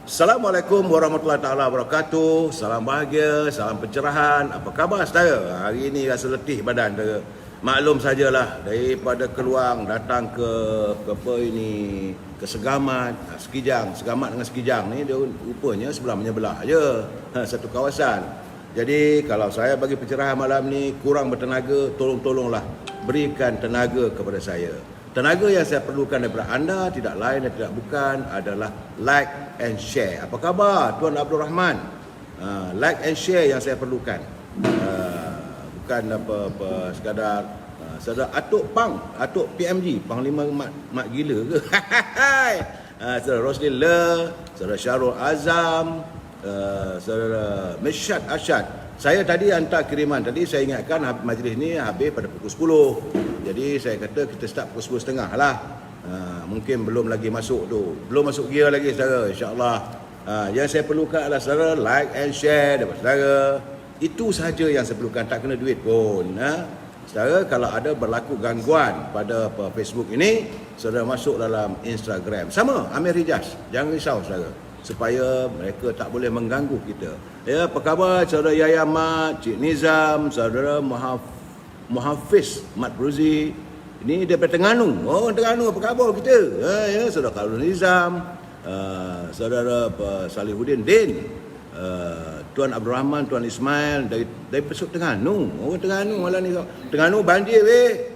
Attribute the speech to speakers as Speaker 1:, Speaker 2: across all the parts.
Speaker 1: Assalamualaikum warahmatullahi taala wabarakatuh. Salam bahagia, salam pencerahan. Apa khabar saudara? Hari ini rasa letih badan saudara. Maklum sajalah daripada Keluang datang ke apa ini ke Segamat, Segamat dengan Sekijang ni dia rupanya sebelah menyebelah je. Satu kawasan. Jadi kalau saya bagi pencerahan malam ni kurang bertenaga, tolonglah berikan tenaga kepada saya. Tenaga yang saya perlukan daripada anda tidak lain dan tidak bukan adalah like and share. Apa khabar Tuan Abdul Rahman? Like and share yang saya perlukan. Bukan apa-apa sekadar saudara Atuk PMG, Panglima mak gila ke? Saudara Roslin Le, saudara Syarul Azam, saudara Meshad Ashad. Saya tadi hantar kiriman. Tadi saya ingatkan majlis ni habis pada pukul 10. Jadi saya kata kita start pukul 10.30 lah. Mungkin belum lagi masuk tu. Belum masuk gear lagi saudara, insya-Allah. Yang saya perlukan adalah saudara like and share daripada saudara. Itu sahaja yang saya perlukan, tak kena duit pun. Saudara, kalau ada berlaku gangguan pada Facebook ini, saudara masuk dalam Instagram. Sama Amir Hijaz. Jangan risau saudara, supaya mereka tak boleh mengganggu kita. Ya, apa khabar saudara Yaya Mat, Cik Nizam, saudara Muhafiz Mat Ruzi. Ini daripada Terengganu. Oh, Terengganu apa khabar kita? Ya, saudara Khalil Nizam, saudara Salihuddin Din, Tuan Abdul Rahman, Tuan Ismail dari Pesut Terengganu. Oh, Terengganu malam ni. Terengganu banjir weh.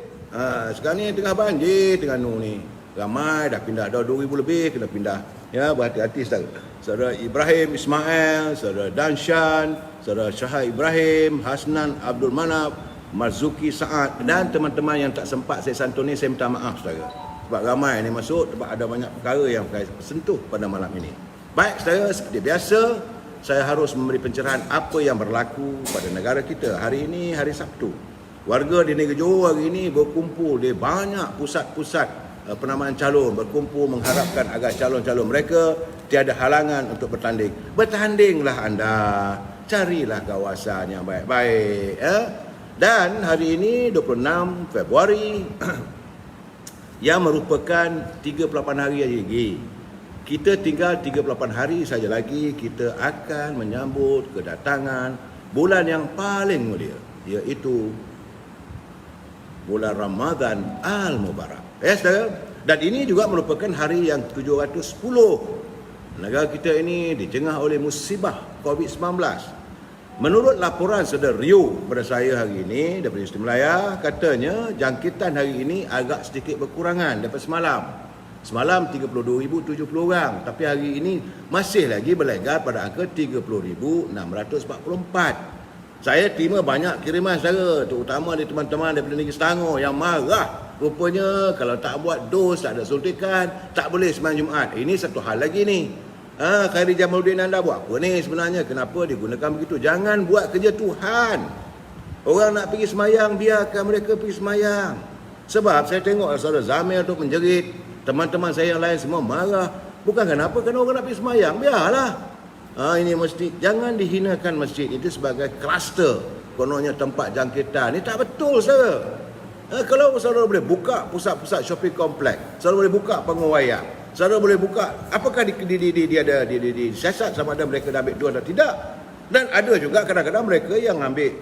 Speaker 1: Sekarang ni tengah banjir Terengganu ni. Ramai dah pindah, dah 2,000 lebih kena pindah. Ya, berhati-hati saudara. Saudara Ibrahim Ismail, saudara Danshan, saudara Syahai Ibrahim, Hasnan Abdul Manap, Marzuki Saad dan teman-teman yang tak sempat saya santuni, saya minta maaf saudara. Sebab ramai ni masuk, sebab ada banyak perkara yang saya sentuh pada malam ini. Baik saudara, seperti biasa, saya harus memberi pencerahan apa yang berlaku pada negara kita. Hari ini hari Sabtu. Warga di negeri Johor hari ini berkumpul di banyak pusat-pusat penamaan calon, berkumpul mengharapkan agar calon-calon mereka tiada halangan untuk bertanding. Bertandinglah anda, carilah kawasan yang baik-baik. Dan hari ini 26 Februari yang merupakan 38 hari lagi. Kita tinggal 38 hari saja lagi kita akan menyambut kedatangan bulan yang paling mulia, iaitu bulan Ramadan Al-Mubarak. Saudara, dan ini juga merupakan hari yang 710 negara kita ini dijengah oleh musibah COVID-19. Menurut laporan saudara Rio kepada saya hari ini daripada Isti Melaya, katanya jangkitan hari ini agak sedikit berkurangan daripada semalam. Semalam 32,070 orang, tapi hari ini masih lagi berlegar pada angka 30,644. Saya terima banyak kiriman saudara, terutama dari teman-teman daripada negeri Selangor yang marah. Rupanya kalau tak buat dos, tak ada suntikan, tak boleh sembahyang Jumaat. Ini satu hal lagi ni. Khairi Jamaluddin anda buat apa ni sebenarnya? Kenapa digunakan begitu? Jangan buat kerja Tuhan. Orang nak pergi sembahyang, biarkan mereka pergi sembahyang. Sebab saya tengok saudara Zamir tu menjerit, teman-teman saya yang lain semua marah. Bukan kenapa, kerana orang nak pergi sembahyang, biarlah. Ini masjid, jangan dihinakan masjid itu sebagai kluster kononnya tempat jangkitan. Ini tak betul saudara. Kalau saudara boleh buka pusat-pusat shopping kompleks, saudara boleh buka panggung wayang, saudara boleh buka, apakah dia ada siasat sama ada mereka dah ambil dua atau tidak? Dan ada juga kadang-kadang mereka yang ambil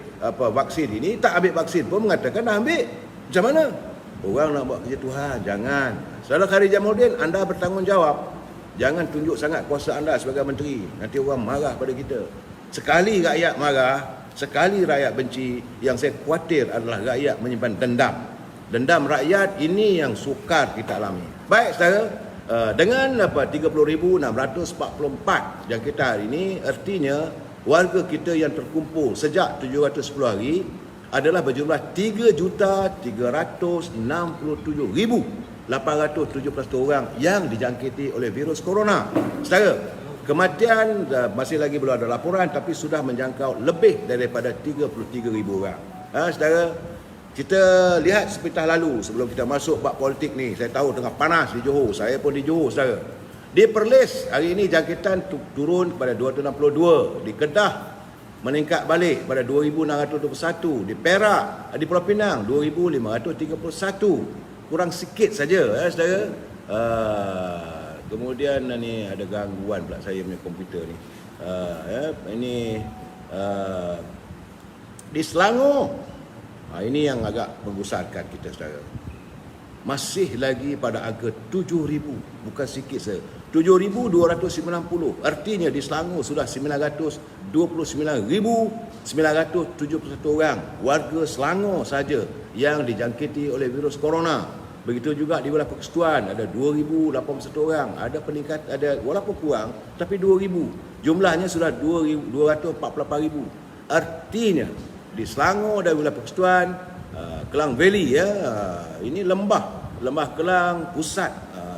Speaker 1: vaksin ini tak ambil vaksin pun mengatakan dah ambil. Macam mana? Orang nak buat kerja Tuhan, jangan. Saudara Khairi Jamaluddin, anda bertanggungjawab. Jangan tunjuk sangat kuasa anda sebagai menteri. Nanti orang marah pada kita. Sekali rakyat marah, sekali rakyat benci, yang saya khawatir adalah rakyat menyimpan dendam. Dendam rakyat ini yang sukar kita alami. Baik saudara, dengan 30,644 jangkitan hari ini, artinya warga kita yang terkumpul sejak 710 hari adalah berjumlah 3,367,871 orang yang dijangkiti oleh virus corona. Saudara, kematian masih lagi belum ada laporan, tapi sudah menjangkau lebih daripada 33,000 orang. Saudara, kita lihat sepintas lalu sebelum kita masuk bab politik ni. Saya tahu tengah panas di Johor. Saya pun di Johor saudara. Di Perlis hari ini jangkitan turun kepada 262. Di Kedah meningkat balik pada 2,621. Di Perak, di Pulau Pinang 2,531. Kurang sikit saja saudara. Kemudian ni ada gangguan pula saya punya komputer ni. Ini di Selangor. Ini yang agak menggusarkan kita saudara. Masih lagi pada angka 7,000, bukan sikit saya. 7,290. Artinya di Selangor sudah 929,971 orang warga Selangor saja yang dijangkiti oleh virus corona. Begitu juga di wilayah Persekutuan ada 2,081 orang. Ada peningkat, ada walaupun kurang tapi 2,000. Jumlahnya sudah 248,000. Artinya di Selangor dan wilayah Persekutuan, Kelang Valley ini lembah Kelang, pusat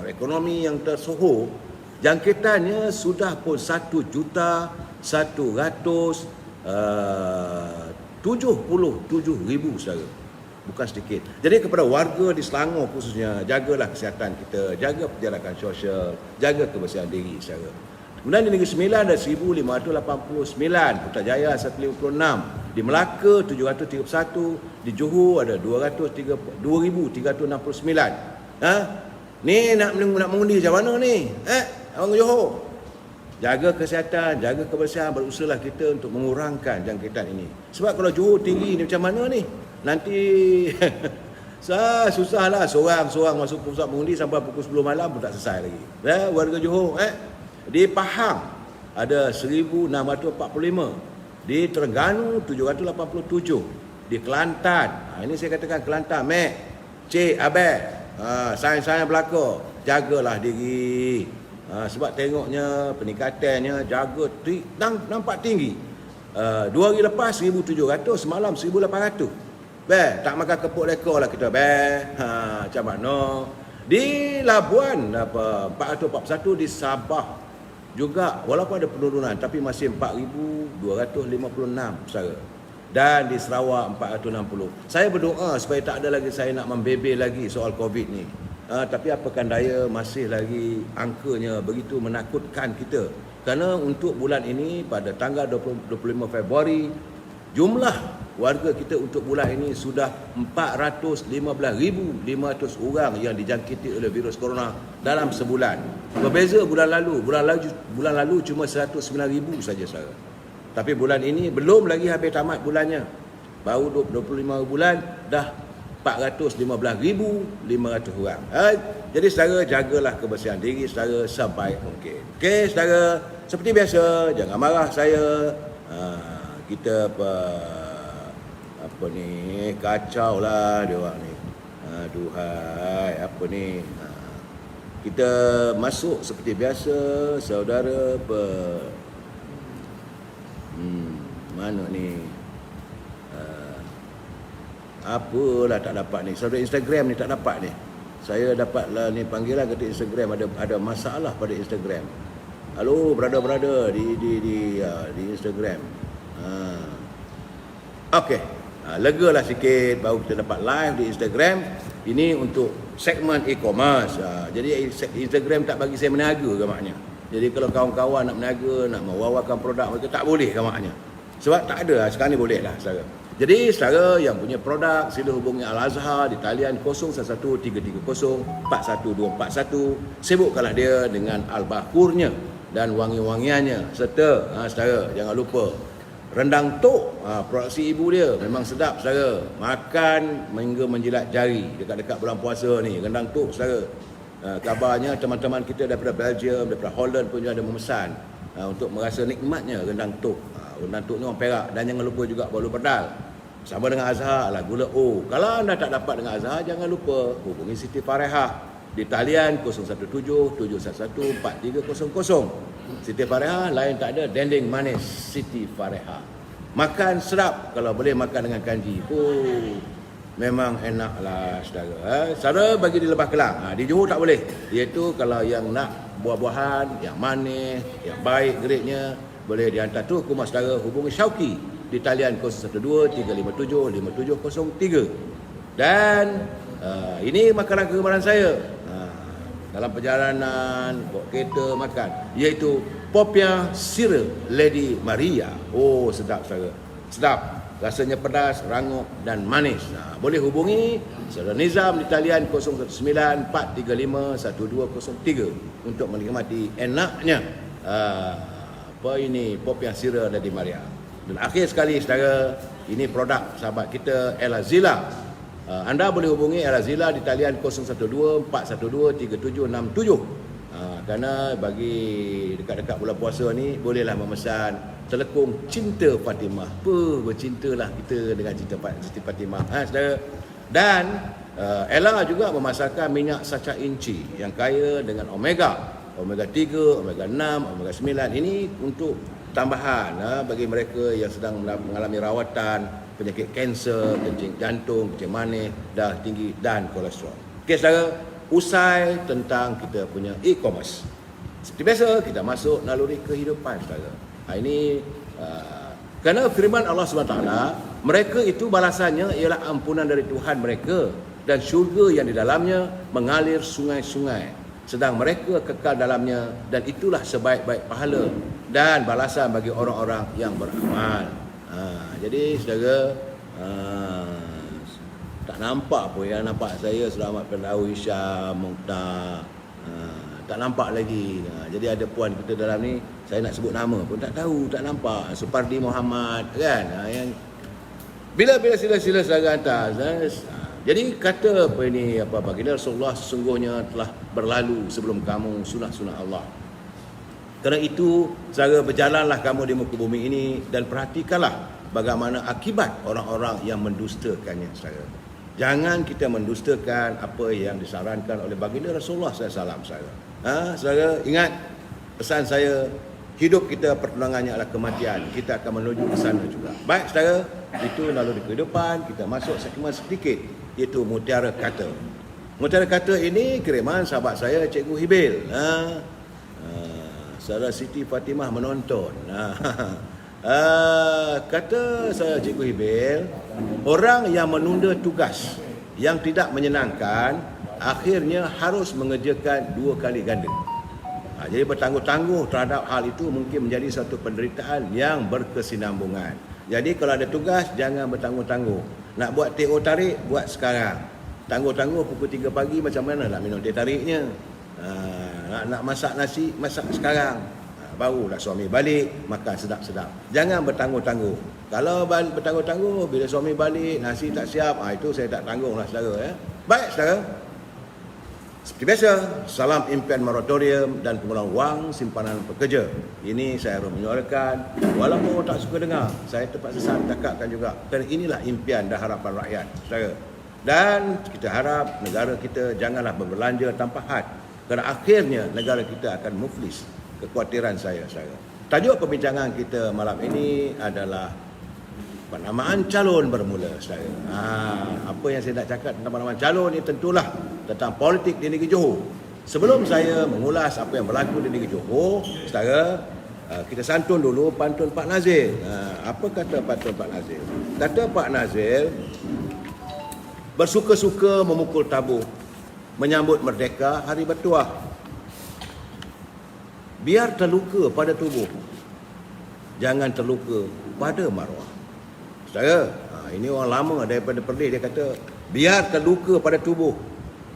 Speaker 1: ekonomi yang tersohor, jangkitannya sudah pun 1,177,000 saudara. Bukan sedikit. Jadi kepada warga di Selangor khususnya, jagalah kesihatan kita, jaga perjalanan sosial, jaga kebersihan diri saudara. Kemudian di Negeri Sembilan ada 1,589, Putrajaya 156, di Melaka 731, di Johor ada 2,369. Ni nak mengundi macam mana ni? Orang Johor. Jaga kesihatan, jaga kebersihan, berusahalah kita untuk mengurangkan jangkitan ini. Sebab kalau Johor tinggi ni macam mana ni? Nanti susahlah seorang masuk pusat mengundi sampai pukul 10 malam pun tak selesai lagi. Warga Johor di Pahang ada 1,645, di Terengganu 787, di Kelantan, ini saya katakan Kelantan, Mek, Cik, Abang, sayang-sayang belaka, jagalah diri. Sebab tengoknya peningkatannya jaga nampak tinggi. 2 hari lepas 1,700, semalam 1,800. Tak makan kepuk lekor lah kita. Macam mana? Di Labuan 441, di Sabah juga walaupun ada penurunan tapi masih 4,256 saudara. Dan di Sarawak 460. Saya berdoa supaya tak ada lagi saya nak membebel lagi soal Covid ni. Tapi apakan daya, masih lagi angkanya begitu menakutkan kita. Kerana untuk bulan ini pada tanggal 25 Februari jumlah warga kita untuk bulan ini sudah 415,500 orang yang dijangkiti oleh virus corona dalam sebulan. Berbeza bulan lalu cuma 109,000 saja saudara. Tapi bulan ini belum lagi habis tamat bulannya. Baru 25 bulan dah 415,500 orang. Jadi saudara, jagalah kebersihan diri saudara sebaik mungkin. Okey saudara, seperti biasa jangan marah saya. Kita apa ni, kacau lah dia orang ni. Aduhai, apa ni. Kita masuk seperti biasa saudara. Mana ni? Apalah tak dapat ni. Saudara Instagram ni tak dapat ni. Saya dapatlah ni panggilan kata Instagram ada masalah pada Instagram. Halo brother di Instagram. Okey. Legalah sikit baru kita dapat live di Instagram. Ini untuk segmen e-commerce. Jadi Instagram tak bagi saya meniaga ke maknanya. Jadi kalau kawan-kawan nak meniaga, nak mewawarkan produk mereka tak boleh ke maknanya. Sebab tak ada, sekarang ni boleh lah saudara. Jadi saudara yang punya produk sila hubungi Al-Azhar di talian 011330 41241. Sibukkanlah dia dengan al-bakhurnya dan wangi-wangiannya serta saudara jangan lupa rendang tok, produksi ibu dia memang sedap saudara. Makan hingga menjilat jari dekat-dekat bulan puasa ni rendang tok saudara. Kabarnya teman-teman kita daripada Belgium, daripada Holland pun ada memesan untuk merasa nikmatnya rendang tok. Rendang tok ni orang Perak. Dan jangan lupa juga bolu pedal sama dengan Azhar lah, gula O. Kalau anda tak dapat dengan Azhar, jangan lupa hubungi Siti Farehah di talian 0117114300. Siti Farehah lain tak ada, dendeng manis Siti Farehah. Makan sedap, kalau boleh makan dengan kanji. Memang enak lah saudara. Saudara bagi di Lebah Kelang. Di Johor tak boleh. Iaitu kalau yang nak buah-buahan yang manis, yang baik gradenya, boleh dihantar tu ke rumah saudara. Hubungi Syauki di talian 0123577703. Dan ini makanan kegemaran saya dalam perjalanan bawa kereta makan, iaitu Popiah Sirih Lady Maria. Sedap saudara. Sedap. rasanya pedas, rangup dan manis. Boleh hubungi Saudara Nizam di talian 019-435-1203 untuk menikmati enaknya popiah sira dari Maria. Dan akhir sekali saudara, ini produk sahabat kita El Azila. Anda boleh hubungi El Azila di talian 012-412-3767. Kerana bagi dekat-dekat bulan puasa ni, bolehlah memesan telekung Cinta Fatimah. Bercintalah kita dengan Siti Fatimah, saudara. Dan Ella juga memasarkan minyak saca inci yang kaya dengan omega 3, omega 6, omega 9. Ini untuk tambahan bagi mereka yang sedang mengalami rawatan penyakit kanser, kencing jantung, kencing manis, darah tinggi dan kolesterol. Okey saudara, usai tentang kita punya e-commerce. Seperti biasa, kita masuk naluri kehidupan saudara. Ini kerana firman Allah SWT, mereka itu balasannya ialah ampunan dari Tuhan mereka dan syurga yang di dalamnya mengalir sungai-sungai, sedang mereka kekal dalamnya, dan itulah sebaik-baik pahala dan balasan bagi orang-orang yang beramal. Jadi saudara, tak nampak pun yang nampak saya Selamat Firdaus, Hisham, Mukhtar, tak nampak lagi. Jadi ada puan kita dalam ni, saya nak sebut nama pun tak tahu, tak nampak. Supardi Muhammad kan, yang bila sila-sila saudara atas. Jadi kata baginda Rasulullah sesungguhnya telah berlalu sebelum kamu sunah-sunah Allah. Kerana itu, saudara, berjalanlah kamu di muka bumi ini dan perhatikanlah bagaimana akibat orang-orang yang mendustakannya, saudara. Jangan kita mendustakan apa yang disarankan oleh baginda Rasulullah SAW, saudara. Saudara, ingat pesan saya, hidup kita pertunangannya adalah kematian. Kita akan menuju ke sana juga. Baik, saudara, itu lalu di kehidupan. Kita masuk segmen sedikit, iaitu Mutiara Kata. Mutiara Kata ini kiriman sahabat saya, Cikgu Hibil. Saudara Siti Fatimah menonton. Kata saya, Cikgu Hibil, orang yang menunda tugas yang tidak menyenangkan akhirnya harus mengerjakan 2 kali ganda. Jadi bertangguh-tangguh terhadap hal itu mungkin menjadi satu penderitaan yang berkesinambungan. Jadi kalau ada tugas, jangan bertangguh-tangguh. Nak buat TO tarik, buat sekarang. Tangguh-tangguh pukul 3 pagi, macam mana nak minum teh tariknya? Nak masak nasi, masak sekarang. Barulah suami balik, makan sedap-sedap. Jangan bertangguh-tangguh. Kalau bertangguh-tangguh, bila suami balik, nasi tak siap, itu saya tak tanggung lah saudara. Baik saudara, seperti biasa, salam impian moratorium dan pengulangan wang simpanan pekerja. Ini saya harus menyuarakan, walaupun tak suka dengar, saya terpaksa cakapkan juga. Kerana inilah impian dan harapan rakyat, saudara. Dan kita harap negara kita janganlah berbelanja tanpa had. Kerana akhirnya negara kita akan muflis. Kekhawatiran saya, saudara. Tajuk perbincangan kita malam ini adalah penamaan calon bermula, saudara. Apa yang saya nak cakap tentang penamaan calon ini tentulah tentang politik di negeri Johor. Sebelum saya mengulas apa yang berlaku di negeri Johor, saudara, kita santun dulu pantun Pak Nazil. Apa kata pantun Pak Nazil? Kata Pak Nazil, bersuka-suka memukul tabuh menyambut merdeka hari bertuah. Biar terluka pada tubuh, jangan terluka pada maruah. Saudara, ini orang lama daripada Perlis, dia kata biar terluka pada tubuh,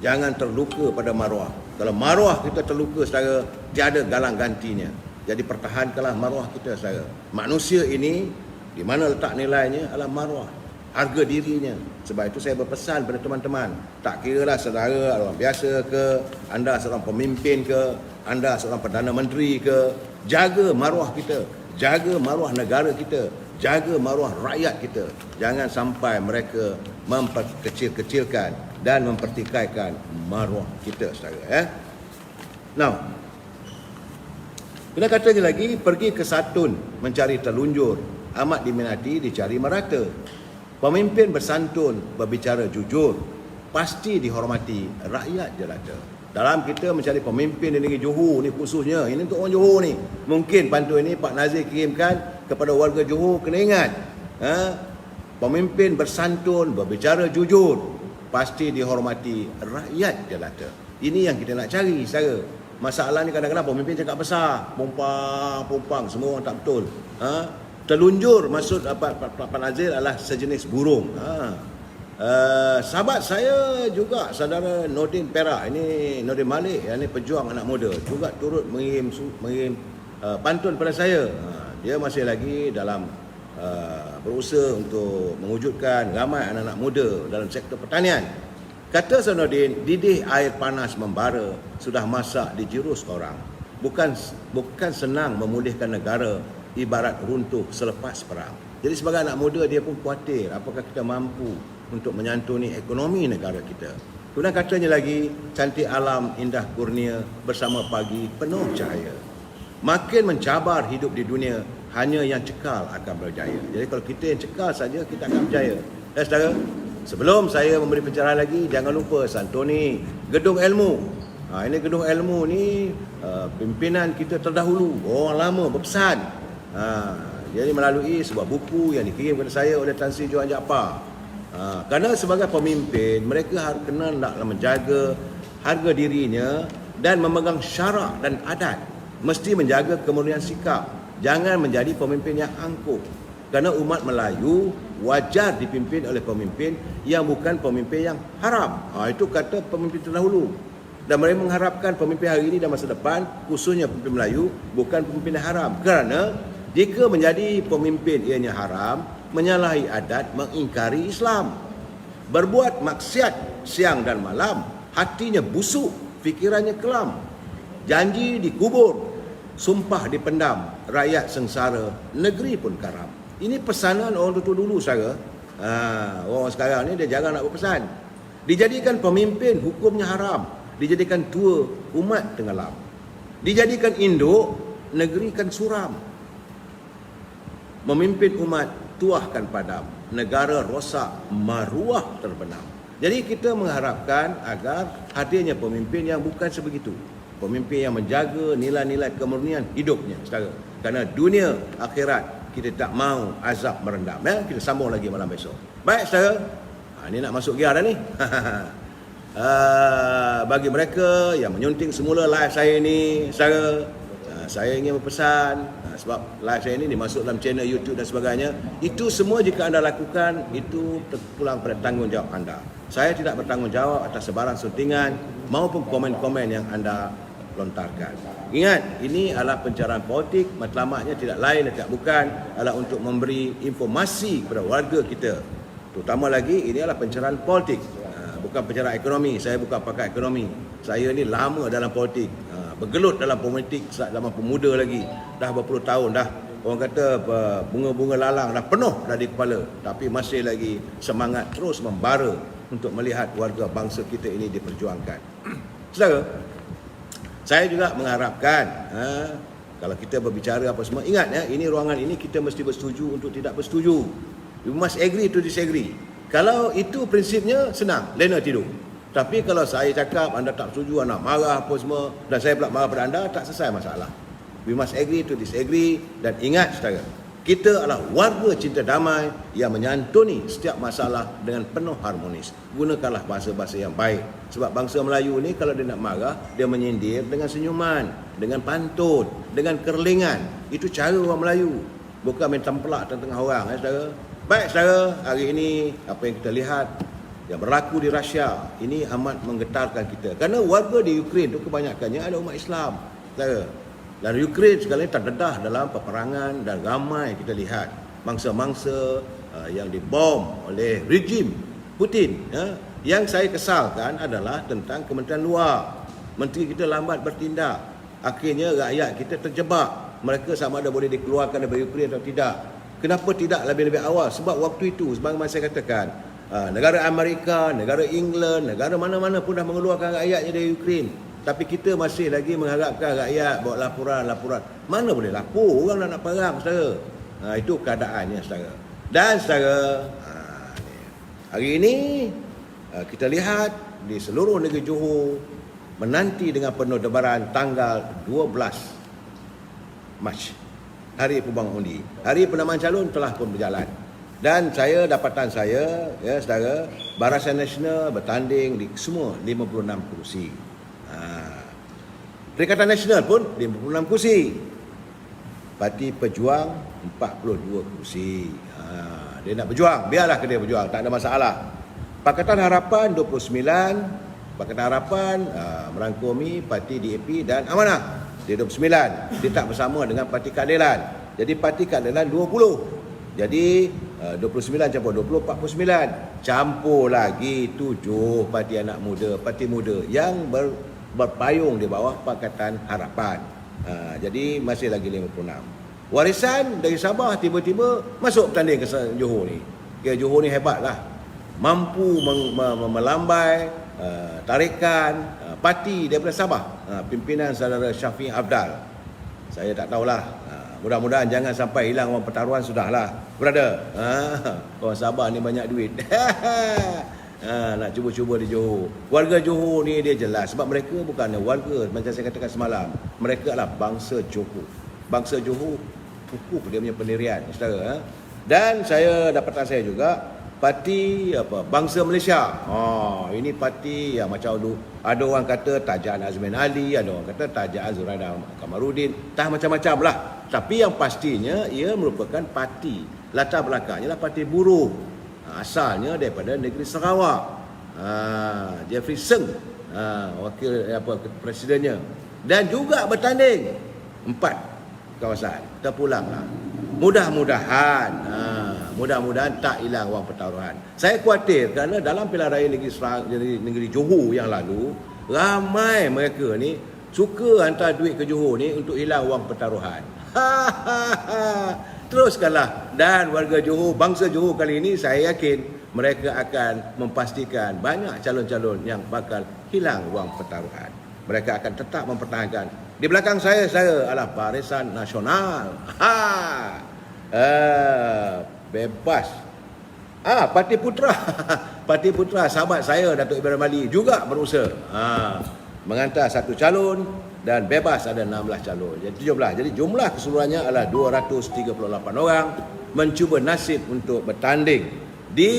Speaker 1: jangan terluka pada maruah. Kalau maruah kita terluka, saudara, tiada galang gantinya. Jadi pertahankanlah maruah kita, saudara. Manusia ini, di mana letak nilainya adalah maruah, harga dirinya. Sebab itu saya berpesan pada teman-teman, tak kiralah saudara orang biasa ke, anda seorang pemimpin ke, anda seorang Perdana Menteri ke, jaga maruah kita, jaga maruah negara kita, jaga maruah rakyat kita. Jangan sampai mereka memperkecil-kecilkan dan mempertikaikan maruah kita, saudara. Now, kena kata lagi, pergi ke Satun mencari telunjur, amat diminati dicari merata. Pemimpin bersantun, berbicara jujur, pasti dihormati rakyat jelata. Dalam kita mencari pemimpin di negeri Johor ni khususnya, ini untuk orang Johor ni. Mungkin pantun ini Pak Nazir kirimkan kepada warga Johor, kena ingat. Pemimpin bersantun, berbicara jujur, pasti dihormati rakyat jelata. Ini yang kita nak cari, saudara. Masalah ni kadang-kadang pemimpin cakap besar, pompang, semua orang tak betul. Telunjur maksud Pak Nazir adalah sejenis burung. Sahabat saya juga, saudara Nordin Perak, ini Nordin Malik, ini pejuang anak muda, juga turut mengirim pantun pada saya. Dia masih lagi dalam berusaha untuk mewujudkan ramai anak-anak muda dalam sektor pertanian. Kata Sanudin, didih air panas membara, sudah masak dijurus orang. Bukan senang memulihkan negara, ibarat runtuh selepas perang. Jadi sebagai anak muda, dia pun khawatir apakah kita mampu untuk menyantuni ekonomi negara kita. Kemudian katanya lagi, cantik alam indah kurnia, bersama pagi penuh cahaya. Makin mencabar hidup di dunia, hanya yang cekal akan berjaya. Jadi kalau kita yang cekal saja, kita akan berjaya. Ya saudara, sebelum saya memberi pencerahan lagi, jangan lupa santuni Gedung Ilmu. Ini Gedung Ilmu ni pimpinan kita terdahulu, orang lama berpesan. Jadi melalui sebuah buku yang dikirim kepada saya oleh Tan Sri Johan Jaafar. Kerana sebagai pemimpin, mereka harus kena naklah menjaga harga dirinya dan memegang syarak dan adat. Mesti menjaga kemurnian sikap. Jangan menjadi pemimpin yang angkuh. Kerana umat Melayu wajar dipimpin oleh pemimpin yang bukan pemimpin yang haram. Itu kata pemimpin terdahulu. Dan mereka mengharapkan pemimpin hari ini dan masa depan, khususnya pemimpin Melayu, bukan pemimpin yang haram. Kerana jika menjadi pemimpin ianya haram, menyalahi adat, mengingkari Islam, berbuat maksiat siang dan malam, hatinya busuk, fikirannya kelam, janji dikubur, sumpah dipendam, rakyat sengsara, negeri pun karam. Ini pesanan orang tua dulu saya. Orang sekarang ni dia jarang nak berpesan. Dijadikan pemimpin, hukumnya haram. Dijadikan tua, umat tenggelam. Dijadikan induk, negeri kan suram. Memimpin umat, tuahkan padam. Negara rosak, maruah terbenam. Jadi kita mengharapkan agar hadirnya pemimpin yang bukan sebegitu. Pemimpin yang menjaga nilai-nilai kemurnian hidupnya, saudara. Kerana dunia akhirat kita tak mau azab merendam. Kita sambung lagi malam besok. Baik, saudara. Ini nak masuk gear dah ni. Bagi mereka yang menyunting semula live saya ni, saudara, saya ingin berpesan, sebab live saya ini dimasuk dalam channel YouTube dan sebagainya, itu semua jika anda lakukan, itu terpulang pada tanggungjawab anda. Saya tidak bertanggungjawab atas sebarang suntingan maupun komen-komen yang anda lontarkan. Ingat, ini adalah pencerahan politik, matlamatnya tidak lain dan tidak bukan adalah untuk memberi informasi kepada warga kita. Terutama lagi, ini adalah pencerahan politik, bukan pencerahan ekonomi. Saya bukan pakar ekonomi. Saya ni lama dalam politik, bergelut dalam politik zaman pemuda lagi. Dah berpuluh tahun dah. Orang kata bunga-bunga lalang dah penuh dah di kepala. Tapi masih lagi semangat terus membara untuk melihat warga bangsa kita ini diperjuangkan. Saudara, saya juga mengharapkan kalau kita berbicara apa semua, ingat ini ruangan ini kita mesti bersetuju untuk tidak bersetuju. You must agree to disagree. Kalau itu prinsipnya, senang, lena tidur. Tapi kalau saya cakap anda tak setuju, anda marah apa semua, dan saya pula marah pada anda, tak selesai masalah. We must agree to disagree. Dan ingat saudara, kita adalah warga cinta damai yang menyantuni setiap masalah dengan penuh harmonis. Gunakanlah bahasa-bahasa yang baik. Sebab bangsa Melayu ni kalau dia nak marah, dia menyindir dengan senyuman, dengan pantun, dengan kerlingan. Itu cara orang Melayu. Bukan main templak tengah-tengah orang, saudara. Baik saudara, hari ini apa yang kita lihat yang berlaku di Rusia ini amat menggetarkan kita. Kerana warga di Ukraine itu kebanyakannya ada umat Islam, saudara. Dan Ukraine sekarang ini terdedah dalam peperangan dan ramai kita lihat mangsa-mangsa yang dibom oleh rejim Putin. Yang saya kesalkan adalah tentang Kementerian Luar. Menteri kita lambat bertindak. Akhirnya rakyat kita terjebak. Mereka sama ada boleh dikeluarkan dari Ukraine atau tidak. Kenapa tidak lebih-lebih awal? Sebab waktu itu, sebagaimana saya katakan, negara Amerika, negara England, negara mana-mana pun dah mengeluarkan rakyatnya dari Ukraine. Tapi kita masih lagi mengharapkan rakyat buat laporan-laporan. Mana boleh lapor? Orang nak perang, saudara. Itu keadaannya, saudara. Dan saudara, hari ini kita lihat di seluruh negeri Johor menanti dengan penuh debaran tanggal 12 Mac. Hari pembuangan undi. Hari penambahan calon telah pun berjalan. Dan dapatan saya, ya saudara, Barisan Nasional bertanding di semua 56 kursi. Perikatan Nasional pun 56 kursi. Parti Pejuang 42 kursi. Dia nak berjuang, biarlah dia berjuang, tak ada masalah. Pakatan Harapan 29, Pakatan Harapan merangkumi Parti DAP dan Amanah. Dia 29. Dia tak bersama dengan Parti Keadilan. Jadi Parti Keadilan 20. Jadi 29 campur 20, 49. Campur lagi 7 parti anak muda, parti muda yang berpayung di bawah Pakatan Harapan. Jadi masih lagi 56. Warisan dari Sabah tiba-tiba masuk bertanding ke Johor ni. Johor ni hebat lah. Mampu melambai tarikan parti daripada Sabah. Pimpinan saudara Syafiq Abdal. Saya tak tahulah. Mudah-mudahan jangan sampai hilang orang pertaruhan, sudahlah. Brother. Orang Sabah ni banyak duit. Nak cuba-cuba di Johor. Warga Johor ni dia jelas. Sebab mereka bukannya warga, macam saya katakan semalam. Mereka adalah bangsa Johor. Bangsa Johor pupuk dia punya pendirian, saudara. Dan saya dapatan saya juga parti Bangsa Malaysia. Ini parti yang macam ada orang kata Tajaan Azmin Ali, ada orang kata Tajaan Zuraida Kamarudin, macam-macam lah. Tapi yang pastinya ia merupakan parti, latar belakangnya lah parti buruh. Asalnya daripada negeri Sarawak. Jeffrey Seng wakil presidennya, dan juga bertanding 4 kawasan. Kita pulanglah. Mudah-mudahan tak hilang wang pertaruhan. Saya khawatir kerana dalam pilihan raya negeri Johor yang lalu, ramai mereka ni suka hantar duit ke Johor ni untuk hilang wang pertaruhan. Teruskanlah. Dan warga Johor, bangsa Johor kali ini, saya yakin mereka akan memastikan banyak calon-calon yang bakal hilang wang pertaruhan. Mereka akan tetap mempertahankan. Di belakang saya adalah Barisan Nasional. Bebas. Parti Putra. Parti Putra, sahabat saya Datuk Ibrahim Ali juga berusaha menghantar 1 calon, dan bebas ada 16 calon. Jadi 17. Jadi jumlah keseluruhannya adalah 238 orang mencuba nasib untuk bertanding di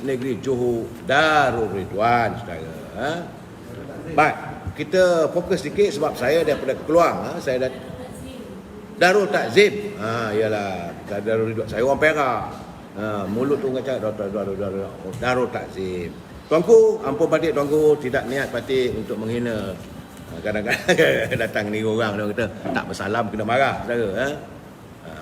Speaker 1: negeri Johor Darul Ridwan, saudara. Baik, kita fokus sedikit sebab saya daripada Keluang, saya dah Darul Takzim. Ialah Darul Ridwan. Saya orang Perak. Mulut tu ngacak Darul Takzim. Tuanku, ampun patik tuanku, tidak niat patik untuk menghina. Kadang-kadang datang ni orang dia kata tak bersalam kena marah, saudara.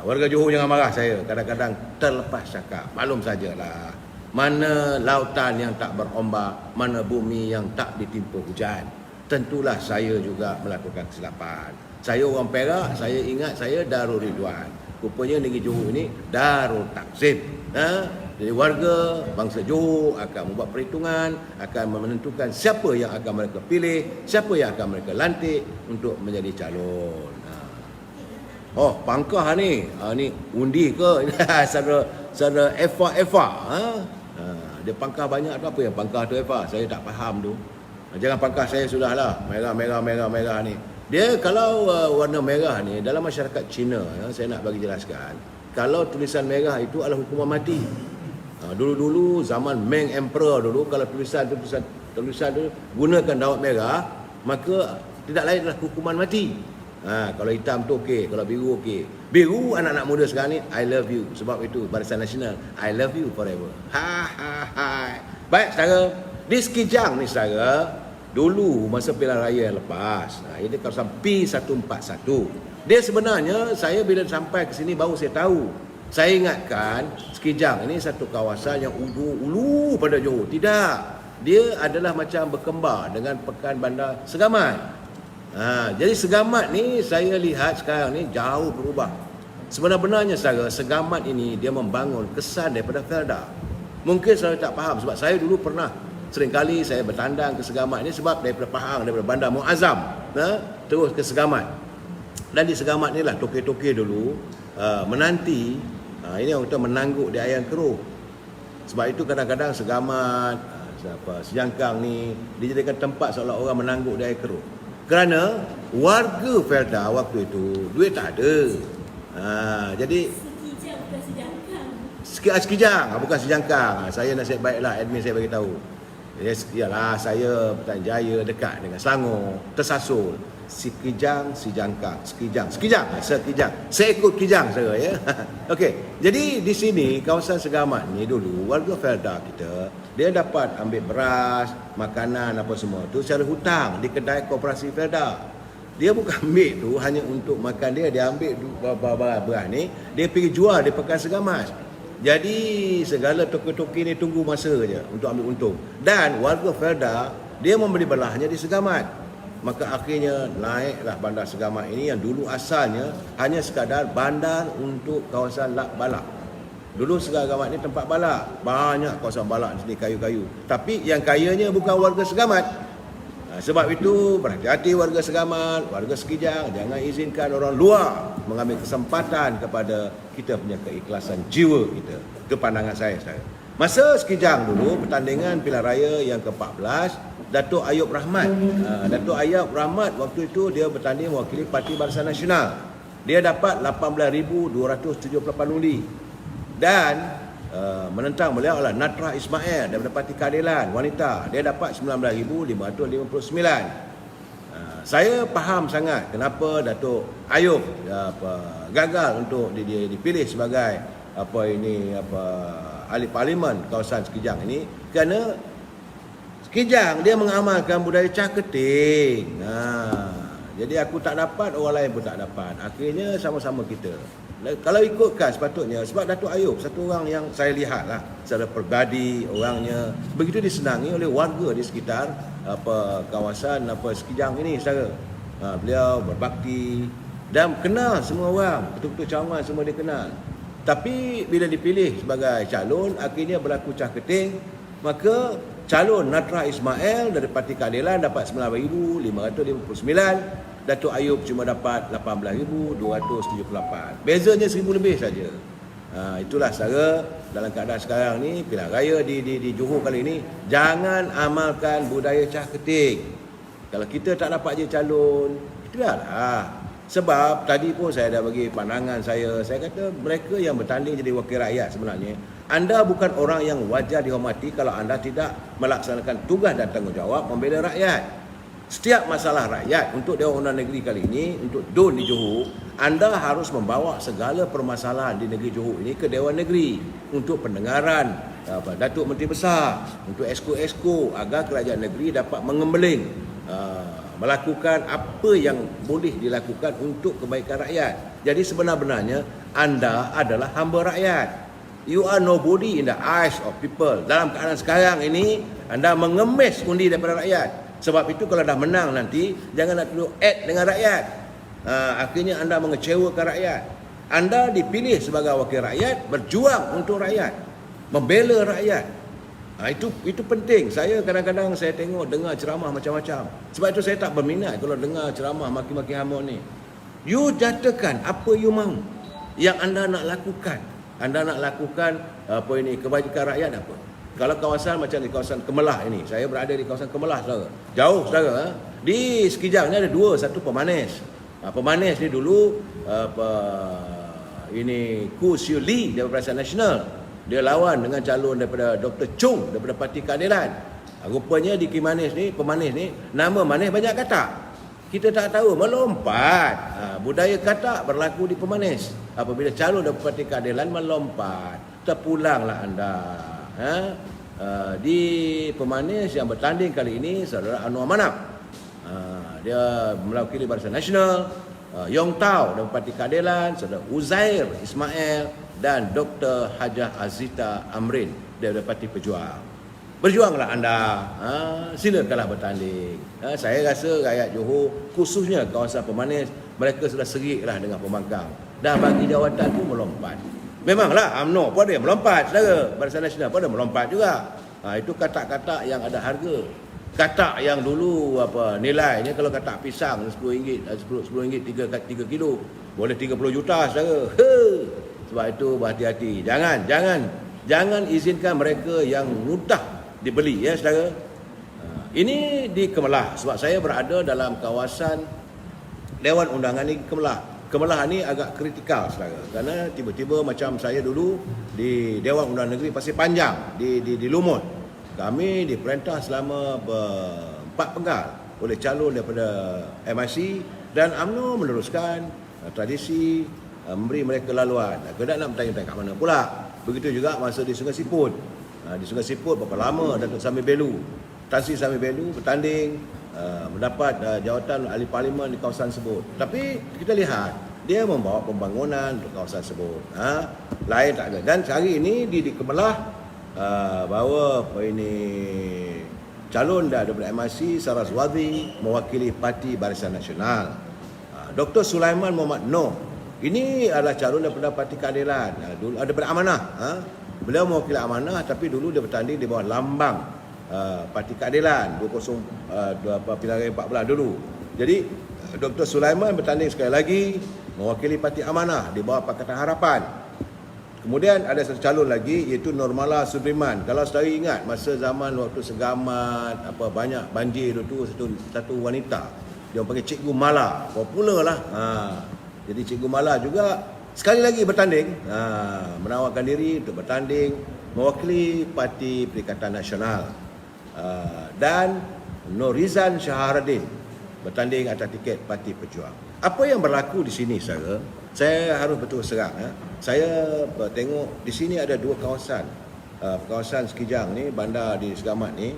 Speaker 1: Warga Johor jangan marah saya. Kadang-kadang terlepas cakap. Maklum sajalah. Mana lautan yang tak berombak, mana bumi yang tak ditimpa hujan. Tentulah saya juga melakukan kesilapan. Saya orang Perak, saya ingat saya Darul Ridwan. Rupanya negeri Johor ini Darul Takzim. Jadi warga bangsa Johor akan membuat perhitungan, akan menentukan siapa yang akan mereka pilih, siapa yang akan mereka lantik untuk menjadi calon. Pangkah ni. Ni undi ke? Saudara Eva. Dia pangkah banyak tu, apa yang pangkah tu Eva? Saya tak faham tu. Jangan pangkah saya sudahlah. Merah ni. Dia kalau warna merah ni dalam masyarakat Cina, saya nak bagi jelaskan. Kalau tulisan merah itu adalah hukuman mati. Dulu-dulu zaman Ming Emperor dulu, kalau tulisan tu gunakan dawat merah, maka tidak lain adalah hukuman mati. Kalau hitam tu okey, kalau biru okey. Biru anak-anak muda sekarang ni I love you. Sebab itu Barisan Nasional I love you forever. Baik, saudara, di Sekijang ni saudara, dulu masa pilihan raya yang lepas, ini kawasan P141. Dia sebenarnya, saya bila sampai ke sini baru saya tahu. Saya ingatkan Sekijang ini satu kawasan yang ulu pada Johor. Tidak. Dia adalah macam berkembar dengan Pekan Bandar Segamat. Jadi Segamat ni saya lihat sekarang ni jauh berubah. Sebenarnya saudara, Segamat ini dia membangun kesan daripada Felda. Mungkin saya tak faham sebab saya dulu pernah seringkali saya bertandang ke Segamat ni sebab daripada Pahang, daripada Bandar Muazzam, terus ke Segamat. Dan di Segamat ni lah toke-toke dulu menanti, ini orang kata menangguk di air keruh. Sebab itu kadang-kadang Segamat, Sejangkang ni dijadikan tempat seolah orang menangguk di air keruh. Kerana warga Felda waktu itu duit tak ada. Jadi
Speaker 2: Sekijang bukan Sejangkang.
Speaker 1: Sekijang bukan Sejangkang. Saya nasib baiklah admin saya bagi tahu. Yalah, saya Putrajaya dekat dengan Selangor, tersasul. Sekijang, seekor kijang saudara ya. Okey, jadi di sini kawasan Segamat ni dulu warga Felda kita dia dapat ambil beras, makanan apa semua tu secara hutang di kedai koperasi Felda. Dia bukan ambil tu hanya untuk makan dia ambil beras ni dia pergi jual di Pekan Segamat. Jadi segala toki-toki ni tunggu masa je untuk ambil untung. Dan warga Felda dia membeli belahnya di Segamat. Maka akhirnya naiklah bandar Segamat ini yang dulu asalnya hanya sekadar bandar untuk kawasan Lak Balak. Dulu Segamat ni tempat balak. Banyak kawasan balak di sini, kayu-kayu. Tapi yang kayanya bukan warga Segamat. Sebab itu berhati-hati warga Segamat, warga Sekijang. Jangan izinkan orang luar mengambil kesempatan kepada kita punya keikhlasan jiwa kita. Itu pandangan saya sekarang. Masa Sekijang dulu pertandingan pilihan raya yang ke-14, Datuk Ayub Rahmat. Datuk Ayub Rahmat waktu itu dia bertanding mewakili Parti Barisan Nasional. Dia dapat 18,278 undi. Dan menentang beliau adalah Natra Ismail daripada Parti Keadilan Wanita. Dia dapat 19,559. Saya faham sangat kenapa Datuk Ayub gagal untuk dipilih sebagai ahli parlimen kawasan Sekijang ini kerana Sekijang dia mengamalkan budaya cah keting. Jadi aku tak dapat, orang lain pun tak dapat. Akhirnya sama-sama kita. Kalau ikutkan sepatutnya, sebab Datuk Ayub satu orang yang saya lihat lah secara peribadi orangnya begitu disenangi oleh warga di sekitar kawasan Sekijang ini saudara. Beliau berbakti dan kenal semua orang, betul-betul cawangan semua dia kenal. Tapi bila dipilih sebagai calon, akhirnya berlaku cah keting, maka calon Natra Ismail dari Parti Keadilan dapat 9,559. Datuk Ayub cuma dapat 18,278. Bezanya 1,000 lebih saja. Itulah saudara, dalam keadaan sekarang ni pilihan raya di Johor kali ini, jangan amalkan budaya cah keting. Kalau kita tak dapat je calon, biarlah. Sebab tadi pun saya dah bagi pandangan saya kata mereka yang bertanding jadi wakil rakyat sebenarnya, anda bukan orang yang wajar dihormati kalau anda tidak melaksanakan tugas dan tanggungjawab membela rakyat. Setiap masalah rakyat untuk Dewan Undangan Negeri kali ini, untuk DUN di Johor, anda harus membawa segala permasalahan di negeri Johor ini ke Dewan Negeri untuk pendengaran Datuk Menteri Besar, untuk esko-esko agar kerajaan negeri dapat mengembeling melakukan apa yang boleh dilakukan untuk kebaikan rakyat. Jadi sebenarnya anda adalah hamba rakyat. You are nobody in the eyes of people. Dalam keadaan sekarang ini, anda mengemis undi daripada rakyat. Sebab itu kalau dah menang nanti, jangan nak duduk act dengan rakyat. Akhirnya anda mengecewakan rakyat. Anda dipilih sebagai wakil rakyat, berjuang untuk rakyat, membela rakyat. Itu penting. Saya kadang-kadang saya dengar ceramah macam-macam. Sebab itu saya tak berminat kalau dengar ceramah maki-maki hamba ni. You nyatakan apa you mahu yang anda nak lakukan. Anda nak lakukan kebajikan rakyat apa? Kalau kawasan macam di kawasan Kemelah ini, saya berada di kawasan Kemelah saudara. Jauh saudara. Di Sekijang ni ada dua, satu Pemanis. Pemanis ni dulu Koo Siu Lee daripada Barisan Nasional. Dia lawan dengan calon daripada Dr. Chung daripada Parti Keadilan. Rupanya di Pemanis ni nama manis banyak katak. Kita tak tahu, melompat. Budaya katak berlaku di Pemanis. Apabila calon daripada Parti Keadilan melompat, terpulanglah anda. Di Pemanis yang bertanding kali ini saudara Anwar Manap. Dia mewakili Barisan Nasional. Yong Tau dari Parti Keadilan, saudara Uzair Ismail dan Dr. Hajah Azita Amrin dari Parti Pejuang. Berjuanglah anda. Silakanlah bertanding. Saya rasa rakyat Johor, khususnya kawasan Pemanis, mereka sudah seriklah dengan pembangkang. Dah bagi jawatan tu melompat. Memanglah UMNO pun ada melompat, saudara. Barisan Nasional pun ada melompat juga. Itu katak-katak yang ada harga. Katak yang dulu nilainya kalau katak pisang RM10, RM10 3 kilo boleh 30 juta saudara. Sebab itu berhati-hati. Jangan izinkan mereka yang mudah dibeli ya saudara. Ini di Kemelah sebab saya berada dalam kawasan Dewan Undangan Negeri Kemelah. Kemelah ni agak kritikal saudara. Kerana tiba-tiba macam saya dulu di Dewan Undangan Negeri Pasir Panjang di Lumut. Kami diperintah selama 4 penggal oleh calon daripada MIC dan UMNO meneruskan tradisi memberi mereka laluan. Kedak nak bertanya-tanya kat mana pula. Begitu juga masa di Sungai Siput. Di Sungai Siput berapa lama Datuk Sami Belu, Tan Sri Sami Belu bertanding mendapat jawatan ahli parlimen di kawasan tersebut. Tapi kita lihat dia membawa pembangunan untuk kawasan tersebut. Lain tak ada. Dan hari ini di Kemelah bahawa calon daripada MIC Saraswati mewakili Parti Barisan Nasional. Dr. Sulaiman Muhammad Noh ini adalah calon daripada Parti Keadilan. Dulu ada daripada Amanah. Beliau mewakili Amanah tapi dulu dia bertanding di bawah lambang Parti Keadilan 20 pilihan raya 14 dulu. Jadi Dr. Sulaiman bertanding sekali lagi mewakili Parti Amanah di bawah Pakatan Harapan. Kemudian ada satu calon lagi iaitu Nurmala Sudirman. Kalau saudara ingat masa zaman waktu segamat banyak banjir itu satu wanita dia panggil Cikgu Mala, popular lah. Jadi Cikgu Mala juga sekali lagi bertanding, menawarkan diri untuk bertanding mewakili Parti Perikatan Nasional. Dan Norizan Syaharuddin bertanding atas tiket Parti Pejuang. Apa yang berlaku di sini saya harus betul serang. Saya tengok di sini ada dua kawasan. Kawasan Sekijang ni, bandar di Segamat ni,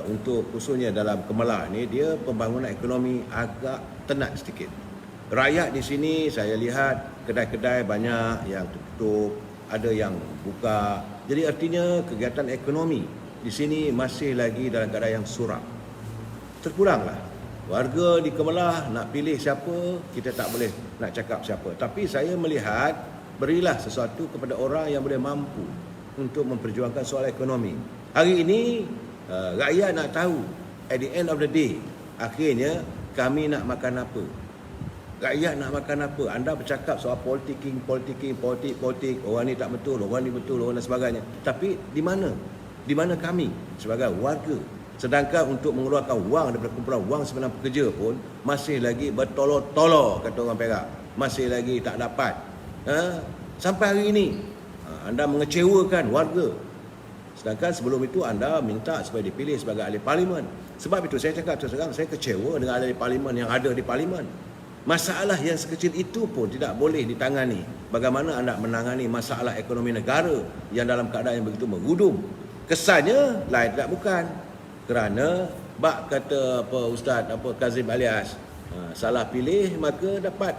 Speaker 1: untuk khususnya dalam Kemelah ni, dia pembangunan ekonomi agak tenat sedikit. Rakyat di sini saya lihat kedai-kedai banyak yang tutup, ada yang buka. Jadi artinya kegiatan ekonomi di sini masih lagi dalam keadaan yang suram. Terkuranglah. Warga di Kemelah nak pilih siapa, kita tak boleh nak cakap siapa. Tapi saya melihat berilah sesuatu kepada orang yang boleh mampu untuk memperjuangkan soal ekonomi. Hari ini rakyat nak tahu at the end of the day akhirnya kami nak makan apa. Rakyat nak makan apa? Anda bercakap soal politik, orang ni tak betul, orang ni betul, orang dan sebagainya. Tapi di mana? Di mana kami sebagai warga? Sedangkan untuk mengeluarkan wang daripada kumpulan wang sebenar pekerja pun masih lagi bertolor-tolor, kata orang Perak. Masih lagi tak dapat. Sampai hari ini anda mengecewakan warga. Sedangkan sebelum itu anda minta supaya dipilih sebagai ahli parlimen. Sebab itu saya cakap terus terang, saya kecewa dengan ahli parlimen yang ada di parlimen. Masalah yang sekecil itu pun tidak boleh ditangani. Bagaimana anda menangani masalah ekonomi negara yang dalam keadaan yang begitu mengudum? Kesannya lain tidak bukan. Kerana bak kata Ustaz Kazim Alias, salah pilih maka dapat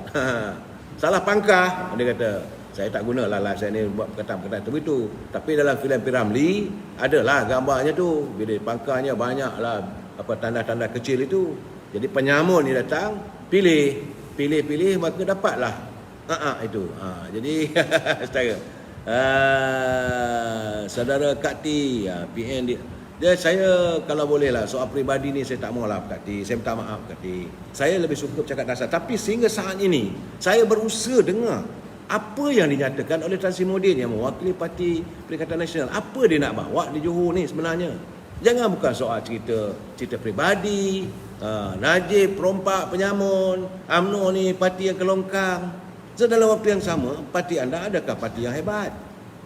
Speaker 1: salah pangkah, dia kata. Saya tak gunalah live saya ni buat perkataan-perkataan begitu. Tapi dalam filem P. Ramlee adalah gambarnya tu. Bila pangkahnya banyaklah tanda-tanda kecil itu. Jadi penyamun ni datang, pilih maka dapatlah. Itu. Jadi setara. Saudara Kak T, PN dia, saya kalau boleh lah soal peribadi ni saya tak maulah Kak T. Saya minta maaf Kak T. Saya lebih suka bercakap dasar. Tapi sehingga saat ini saya berusaha dengar apa yang dinyatakan oleh Tan Sri Muhyiddin yang mewakili Parti Perikatan Nasional. Apa dia nak bawa di Johor ni sebenarnya? Jangan bukan soal cerita peribadi, Najib, Perompak, Penyamun, UMNO ni parti yang kelongkang. So, dalam waktu yang sama, parti anda adakah parti yang hebat?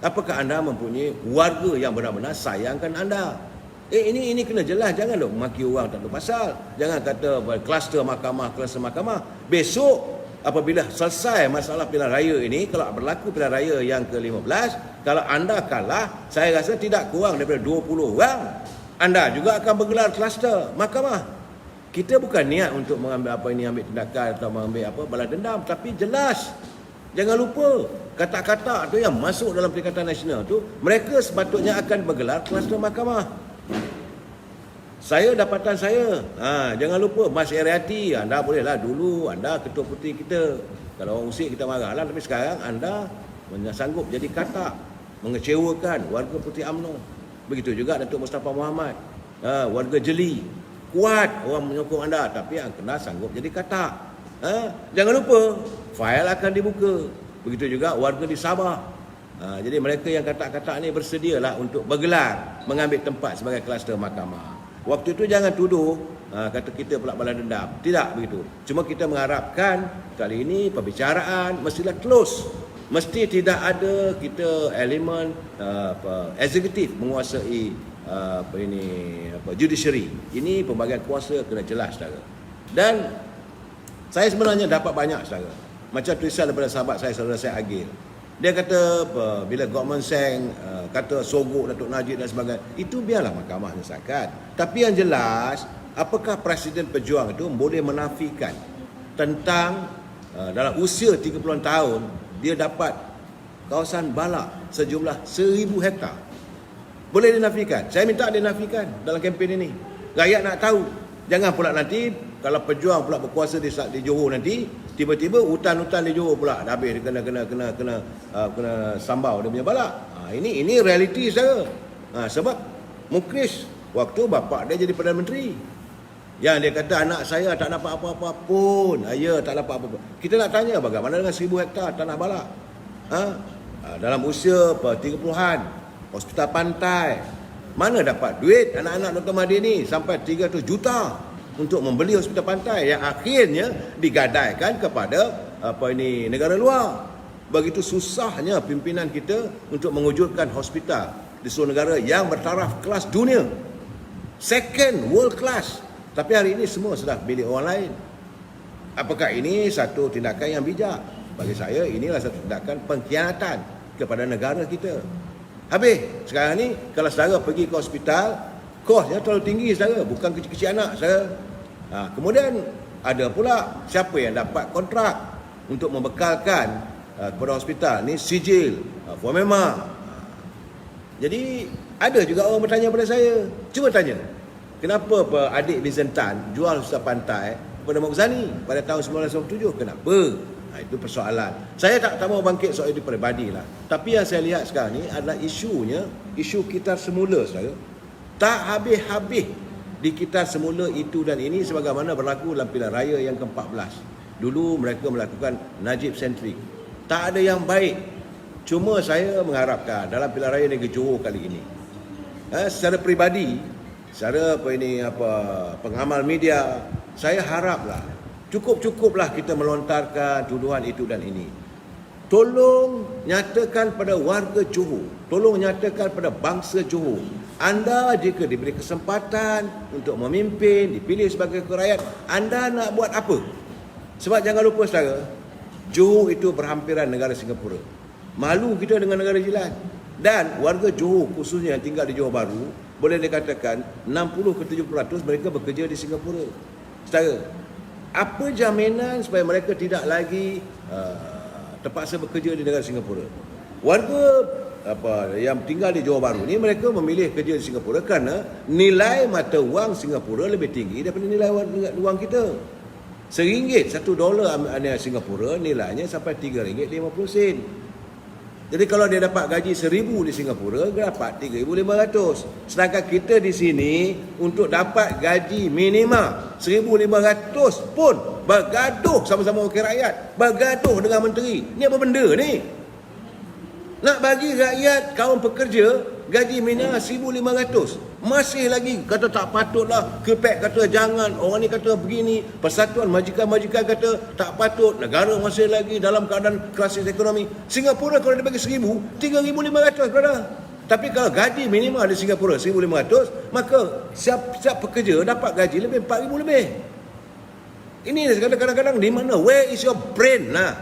Speaker 1: Apakah anda mempunyai warga yang benar-benar sayangkan anda? Ini kena jelas. Jangan dok maki orang tak ada pasal. Jangan kata kluster mahkamah. Besok apabila selesai masalah pilihan raya ini, kalau berlaku pilihan raya yang ke-15, kalau anda kalah, saya rasa tidak kurang daripada 20 orang. Anda juga akan bergelar kluster mahkamah. Kita bukan niat untuk mengambil ambil tindakan atau mengambil balas dendam, tapi jelas. Jangan lupa, kata-kata tu yang masuk dalam Perikatan Nasional tu, mereka sepatutnya akan bergelar kluster mahkamah. Dapatan saya, jangan lupa Mas Eriati, anda bolehlah dulu, anda ketua putih kita. Kalau orang usik kita marahlah, tapi sekarang anda sanggup jadi katak, mengecewakan warga putih UMNO. Begitu juga Datuk Mustafa Muhammad, warga Jeli. Kuat orang menyokong anda, tapi yang kena sanggup jadi katak. Jangan lupa, fail akan dibuka. Begitu juga warga di Sabah. Jadi mereka yang katak-katak ni bersedialah untuk bergelar, mengambil tempat sebagai kluster mahkamah. Waktu itu jangan tuduh kata kita pula balas dendam. Tidak begitu. Cuma kita mengharapkan kali ini perbicaraan mestilah close. Mesti tidak ada kita elemen eksekutif menguasai judiciary. Ini pembagian kuasa kena jelas, saudara. Dan saya sebenarnya dapat banyak, saudara. Macam tulisan daripada sahabat saya, saudara saya Agil. Dia kata bila government seng kata sogok Datuk Najib dan sebagainya, itu biarlah mahkamah menyelesaikan. Tapi yang jelas, apakah Presiden Pejuang itu boleh menafikan tentang dalam usia 30 tahun dia dapat kawasan balak sejumlah 1,000 hektar. Boleh dinafikan? Saya minta dinafikan dalam kempen ini. Rakyat nak tahu. Jangan pula nanti kalau Pejuang pula berkuasa di Johor nanti, tiba-tiba hutan-hutan di Johor pula dah habis kena sambau dia punya balak. Ini realiti saya. Sebab Mukris waktu bapak dia jadi Perdana Menteri, yang dia kata anak saya tak dapat apa-apa pun. Ya, tak dapat apa-apa. Kita nak tanya bagaimana dengan 1,000 hektar tanah balak? Dalam usia 30-an, hospital pantai. Mana dapat duit anak-anak Dr. Mahathir ni sampai 300 juta untuk membeli hospital pantai yang akhirnya digadaikan kepada negara luar. Begitu susahnya pimpinan kita untuk mewujudkan hospital di seluruh negara yang bertaraf kelas dunia, second world class. Tapi hari ini semua sudah milik orang lain. Apakah ini satu tindakan yang bijak? Bagi saya inilah satu tindakan pengkhianatan kepada negara kita. Habis sekarang ni kalau saudara pergi ke hospital, kosnya terlalu tinggi saudara, bukan kecil-kecil anak saudara. Kemudian ada pula siapa yang dapat kontrak untuk membekalkan kepada hospital ni sijil, FOMEMA. Jadi ada juga orang bertanya pada saya, cuba tanya, kenapa adik Vincent Tan jual hospital pantai kepada Mokzani pada tahun 1997? Kenapa? Itu persoalan. Saya tak mau bangkit soal itu peribadi lah. Tapi yang saya lihat sekarang ni adalah isu kitar semula saudara. Tak habis-habis di kitar semula itu dan ini sebagaimana berlaku dalam pilihan raya yang ke-14. Dulu mereka melakukan Najib sentrik. Tak ada yang baik. Cuma saya mengharapkan dalam pilihan raya negeri Johor kali ini, secara peribadi, secara pengamal media, saya haraplah Cukup-cukuplah kita melontarkan tuduhan itu dan ini. Tolong nyatakan pada warga Johor, tolong nyatakan pada bangsa Johor, anda jika diberi kesempatan untuk memimpin, dipilih sebagai rakyat, anda nak buat apa? Sebab jangan lupa saudara, Johor itu berhampiran negara Singapura. Malu kita dengan negara jiran. Dan warga Johor khususnya yang tinggal di Johor Bahru, boleh dikatakan 60 ke 70% mereka bekerja di Singapura. Saudara, apa jaminan supaya mereka tidak lagi terpaksa bekerja di negara Singapura? Warga yang tinggal di Johor Bahru ni mereka memilih kerja di Singapura kerana nilai mata wang Singapura lebih tinggi daripada nilai wang kita. RM1, $1 Singapura nilainya sampai RM3.50. Jadi kalau dia dapat gaji 1,000 di Singapura, dia dapat 3,500. Sedangkan kita di sini untuk dapat gaji minima 1,500 pun bergaduh sama-sama wakil rakyat, bergaduh dengan menteri. Ni apa benda ni? Nak bagi rakyat kaum pekerja gaji minima 1,500. Masih lagi kata tak patutlah. KPEC kata jangan, orang ni kata begini, Persatuan Majikan-Majikan kata tak patut, negara masih lagi dalam keadaan krisis ekonomi. Singapura kalau dia bagi 1,000, 3,500 brother. Tapi kalau gaji minima di Singapura 1,500, maka siap pekerja dapat gaji lebih 4,000 lebih. Ini kadang-kadang di mana? Where is your brain lah?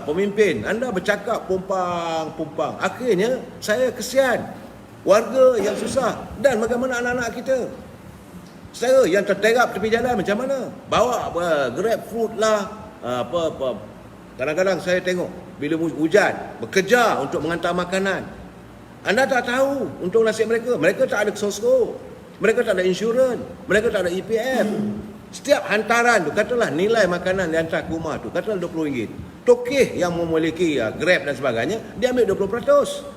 Speaker 1: Pemimpin, anda bercakap pumpang. Akhirnya saya kesian warga yang susah dan bagaimana anak-anak kita. Saya yang terterap tepi jalan macam mana? Bawa grab food lah, kadang-kadang saya tengok bila hujan bekerja untuk menghantar makanan. Anda tak tahu untuk nasib mereka. Mereka tak ada SOSCO, mereka tak ada insurans, mereka tak ada EPF. Setiap hantaran tu, katalah nilai makanan dihantar ke rumah tu, katalah RM20. Tokeh yang memiliki Grab dan sebagainya, dia ambil 20%.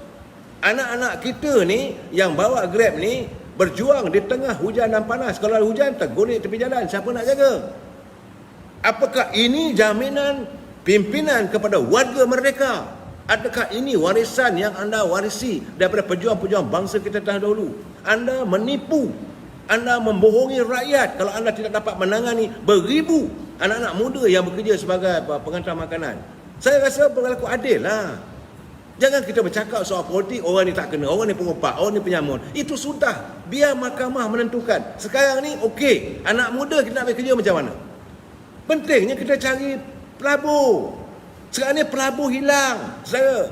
Speaker 1: Anak-anak kita ni yang bawa Grab ni berjuang di tengah hujan dan panas. Kalau ada hujan, tergolek tepi jalan. Siapa nak jaga? Apakah ini jaminan pimpinan kepada warga merdeka? Adakah ini warisan yang anda warisi daripada pejuang-pejuang bangsa kita dahulu? Anda menipu, anda membohongi rakyat kalau anda tidak dapat menangani beribu anak-anak muda yang bekerja sebagai penghantar makanan. Saya rasa berlaku adil lah. Jangan kita bercakap soal politik, orang ni tak kena, orang ni pengumpat, orang ni penyamun. Itu sudah, biar mahkamah menentukan. Sekarang ni okey, anak muda kita nak ambil kerja macam mana? Pentingnya kita cari pelabur. Sekarang ni pelabur hilang. Saudara,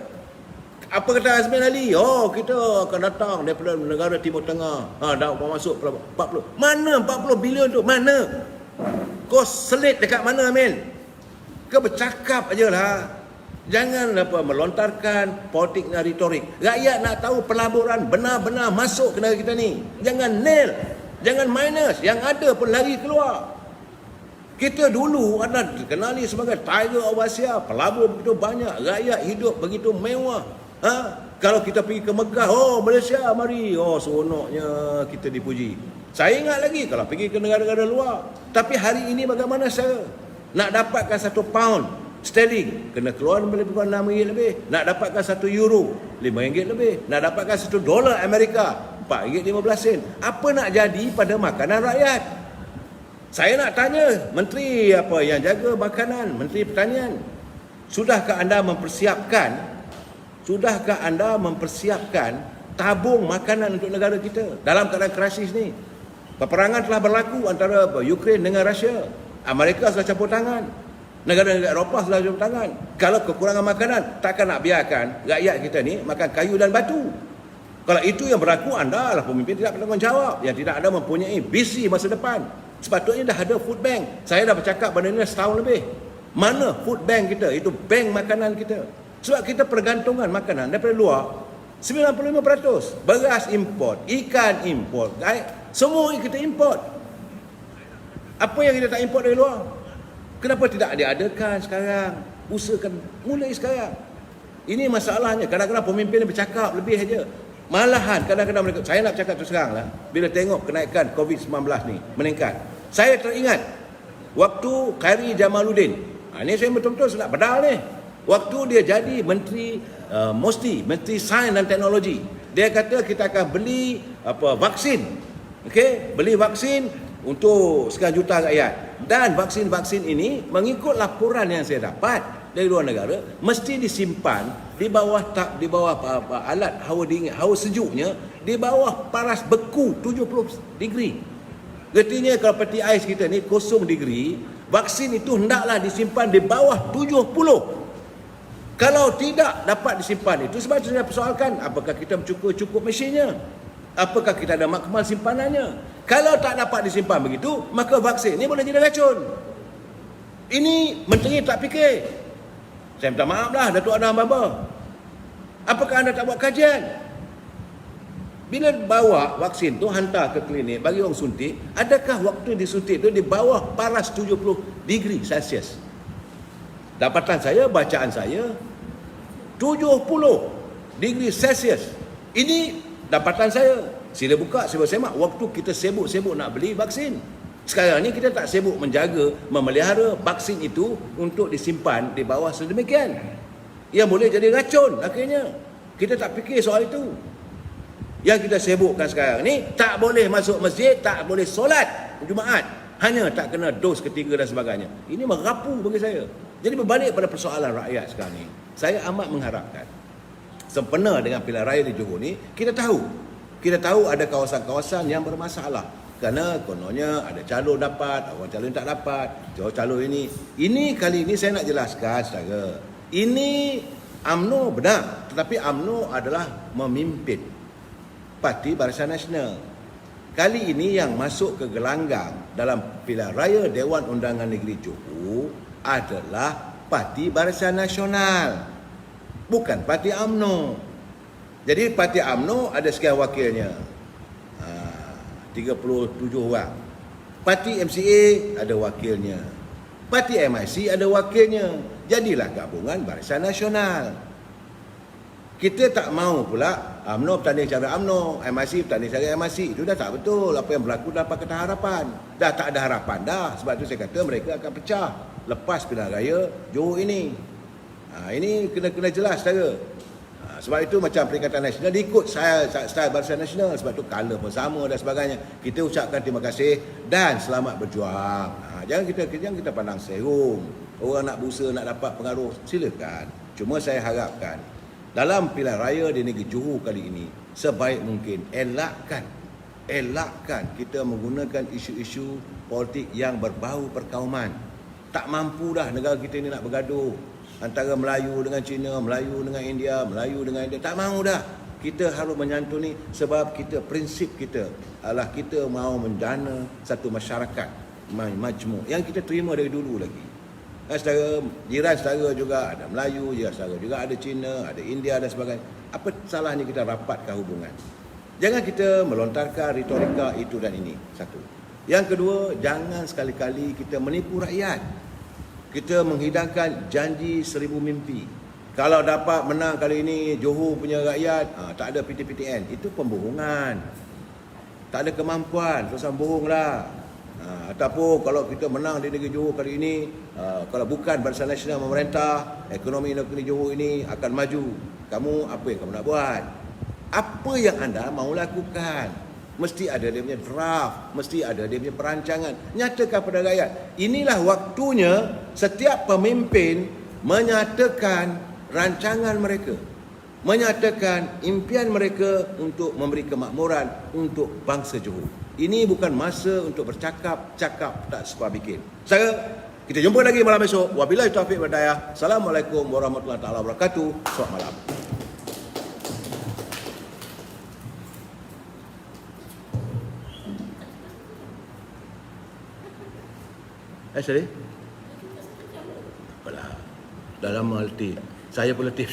Speaker 1: apa kata Azmin Ali? Oh, kita akan datang daripada negara Timur Tengah. Dah masuk pelabur 40. Mana 40 bilion tu? Mana? Kau selit dekat mana, Amin? Kau bercakap aje lah. Jangan melontarkan politik dan retorik. Rakyat nak tahu pelaburan benar-benar masuk ke negara kita ni. Jangan nil, jangan minus. Yang ada pun lari keluar. Kita dulu ada dikenali sebagai Tiger of Asia. Pelabur begitu banyak, rakyat hidup begitu mewah. Kalau kita pergi ke Mekah, oh Malaysia mari, oh seronoknya kita dipuji. Saya ingat lagi kalau pergi ke negara-negara luar. Tapi hari ini bagaimana saya nak dapatkan 1 pound sterling, kena keluar lebih kurang RM6 lebih. Nak dapatkan 1 euro, RM5 lebih. Nak dapatkan 1 dolar Amerika, RM4.15. Apa nak jadi pada makanan rakyat? Saya nak tanya menteri apa yang jaga makanan, Menteri Pertanian, sudahkah anda mempersiapkan tabung makanan untuk negara kita dalam keadaan krisis ni? Peperangan telah berlaku antara Ukraine dengan Rusia. Amerika sudah campur tangan. Negara-negara Eropah sudah campur tangan. Kalau kekurangan makanan, takkan nak biarkan rakyat kita ni makan kayu dan batu. Kalau itu yang berlaku, anda lah pemimpin tidak bertanggungjawab, yang tidak ada mempunyai visi masa depan. Sepatutnya dah ada food bank. Saya dah bercakap benda ni setahun lebih. Mana food bank kita? Itu bank makanan kita. Sebab kita pergantungan makanan daripada luar 95%. Beras import, ikan import, semua kita import. Apa yang kita tak import dari luar? Kenapa tidak diadakan sekarang? Usahakan mulai sekarang. Ini masalahnya. Kadang-kadang pemimpin bercakap lebih saja. Malahan kadang-kadang mereka, saya nak cakap terus terang lah, bila tengok kenaikan COVID-19 ni meningkat, saya teringat waktu Khairi Jamaluddin. Ini saya betul-betul nak pedal ni. Waktu dia jadi Menteri Menteri Sains dan Teknologi, dia kata kita akan beli vaksin. Okey, beli vaksin untuk sekian juta rakyat. Dan vaksin-vaksin ini mengikut laporan yang saya dapat dari luar negara mesti disimpan di bawah alat hawa dingin, hawa sejuknya di bawah paras beku 70 degree. Artinya kalau peti ais kita ni 0 degree, vaksin itu hendaklah disimpan di bawah 70. Kalau tidak dapat disimpan itu, sebab saya persoalkan apakah kita cukup mesinnya? Apakah kita ada makmal simpanannya? Kalau tak dapat disimpan begitu, maka vaksin ini boleh jadi racun. Ini menteri tak fikir. Saya minta maaf lah, Datuk Adam Baba. Apakah anda tak buat kajian? Bila bawa vaksin tu hantar ke klinik bagi orang suntik, adakah waktu disuntik tu di bawah paras 70 degree Celsius? Dapatan saya, bacaan saya 70 degree Celsius. Ini dapatan saya. Sila buka, sila semak. Waktu kita sibuk-sibuk nak beli vaksin. Sekarang ni kita tak sibuk menjaga, memelihara vaksin itu untuk disimpan di bawah sedemikian. Yang boleh jadi racun akhirnya. Kita tak fikir soal itu. Yang kita sibukkan sekarang ni, tak boleh masuk masjid, tak boleh solat Jumaat, hanya tak kena dos ketiga dan sebagainya. Ini merapu bagi saya. Jadi berbalik pada persoalan rakyat sekarang ni, saya amat mengharapkan sempena dengan pilihan raya di Johor ni, kita tahu ada kawasan-kawasan yang bermasalah. Kerana kononnya ada calon dapat, orang calon tak dapat, calon ini kali ini saya nak jelaskan secara ini UMNO benar, tetapi UMNO adalah memimpin Parti Barisan Nasional. Kali ini yang masuk ke gelanggang dalam pilihan raya Dewan Undangan Negeri Johor adalah Parti Barisan Nasional, bukan Parti UMNO. Jadi Parti UMNO ada sekian wakilnya, 37 orang. Parti MCA ada wakilnya, Parti MIC ada wakilnya. Jadilah gabungan Barisan Nasional. Kita tak mau pula UMNO bertanding cara UMNO, MIC bertanding cara MIC. Itu dah tak betul. Apa yang berlaku dalam Pakatan Harapan, dah tak ada harapan dah. Sebab itu saya kata mereka akan pecah lepas pilihan raya Johor ini. Ini kena jelas saudara. Sebab itu macam Perikatan Nasional diikut style Barisan Nasional. Sebab itu color pun sama dan sebagainya. Kita ucapkan terima kasih dan selamat berjuang. Jangan kita pandang serum. Orang nak berusaha nak dapat pengaruh, silakan. Cuma saya harapkan dalam pilihan raya di negeri Johor kali ini, sebaik mungkin elakkan kita menggunakan isu-isu politik yang berbau perkauman. Tak mampu dah negara kita ni nak bergaduh antara Melayu dengan Cina, Melayu dengan India, Melayu dengan India. Tak mahu dah. Kita harus menyantuni sebab prinsip kita adalah kita mahu mendana satu masyarakat majmuk yang kita terima dari dulu lagi. Saudara, jiran saudara juga ada Melayu, jiran saudara juga ada Cina, ada India dan sebagainya. Apa salahnya kita rapatkan hubungan? Jangan kita melontarkan retorika itu dan ini. Satu. Yang kedua, jangan sekali-kali kita menipu rakyat. Kita menghidangkan janji 1000 mimpi. Kalau dapat menang kali ini Johor punya rakyat, tak ada PTPTN. Itu pembohongan. Tak ada kemampuan, terus bohonglah. Ataupun kalau kita menang di negeri Johor kali ini, kalau bukan Barisan Nasional memerintah, ekonomi negeri Johor ini akan maju. Kamu apa yang kamu nak buat? Apa yang anda mahu lakukan? Mesti ada dia punya draft, mesti ada dia punya perancangan. Nyatakan pada rakyat. Inilah waktunya setiap pemimpin menyatakan rancangan mereka, menyatakan impian mereka untuk memberi kemakmuran untuk bangsa Johor. Ini bukan masa untuk bercakap-cakap tak sepa bikin. Kita jumpa lagi malam esok. Wabillahi taufiq wal hidayah. Assalamualaikum warahmatullahi wabarakatuh. Selamat malam. Sorry? Apalah. Dah lama letih. Saya pun letih.